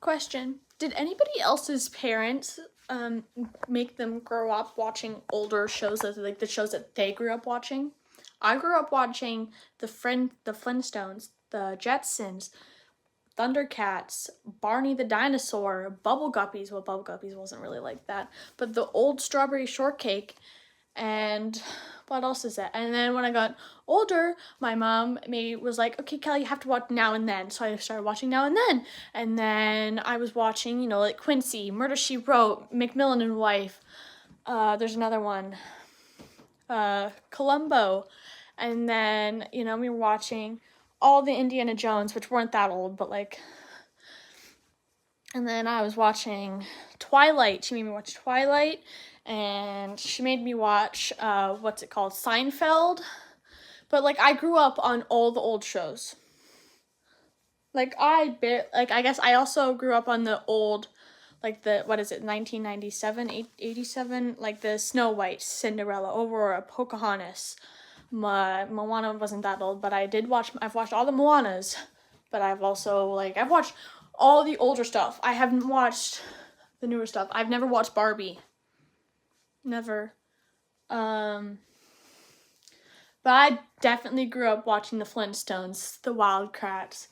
Question. Did anybody else's parents make them grow up watching older shows, like the shows that they grew up watching? I grew up watching the Flintstones, the Jetsons, Thundercats, Barney the Dinosaur, Bubble Guppies. Well, Bubble Guppies wasn't really like that, but the old Strawberry Shortcake, and what else is that? And then when I got older, my mom was like, okay, Kelly, you have to watch Now and Then. So I started watching Now and Then. And then I was watching, you know, like Quincy, Murder, She Wrote, Macmillan and Wife. There's another one, Columbo. And then, you know, we were watching all the Indiana Jones, which weren't that old, but like, and then I was watching Twilight. She made me watch Twilight, and she made me watch, what's it called, Seinfeld. But like, I grew up on all the old shows. Like, I guess I also grew up on the old, like the, what is it, 1997, 87, like the Snow White, Cinderella, Aurora, Pocahontas. Moana wasn't that old, but I've watched all the Moanas, but I've watched all the older stuff. I haven't watched the newer stuff. I've never watched Barbie. Never. But I definitely grew up watching the Flintstones, the Wildcats,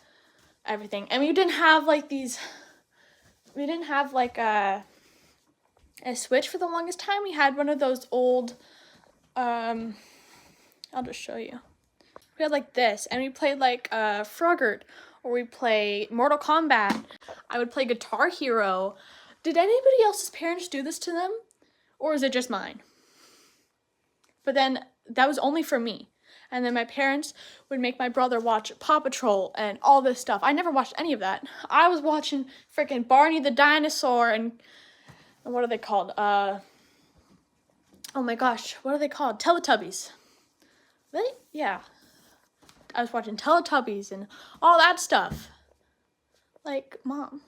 everything. And we didn't have like a Switch for the longest time. We had one of those old, I'll just show you. We had like this, and we played like Frogurt, or we play Mortal Kombat. I would play Guitar Hero. Did anybody else's parents do this to them? Or is it just mine? But then that was only for me. And then my parents would make my brother watch Paw Patrol and all this stuff. I never watched any of that. I was watching freaking Barney the Dinosaur and what are they called? Oh my gosh, what are they called? Teletubbies. Really? Yeah. I was watching Teletubbies and all that stuff. Like, Mom.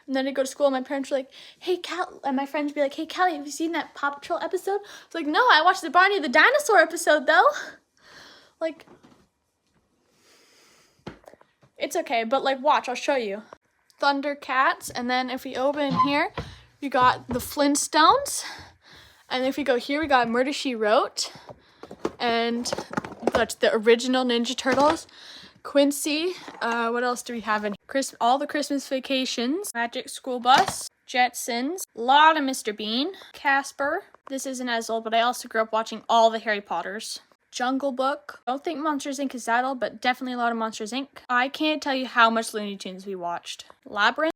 And then I'd go to school and my parents were like, hey, Cal, and my friends would be like, hey, Callie, have you seen that Paw Patrol episode? I was like, no, I watched the Barney the Dinosaur episode, though. Like, it's okay, but like, watch, I'll show you. Thundercats, and then if we open here, we got the Flintstones. And if we go here, we got Murder, She Wrote. And that's the original Ninja Turtles. Quincy, what else do we have in here? All the Christmas Vacations, Magic School Bus, Jetsons, a lot of Mr. Bean, Casper. This isn't as old, but I also grew up watching all the Harry Potters. Jungle Book. I don't think Monsters, Inc. is that old, but definitely a lot of Monsters, Inc. I can't tell you how much Looney Tunes we watched. Labyrinth.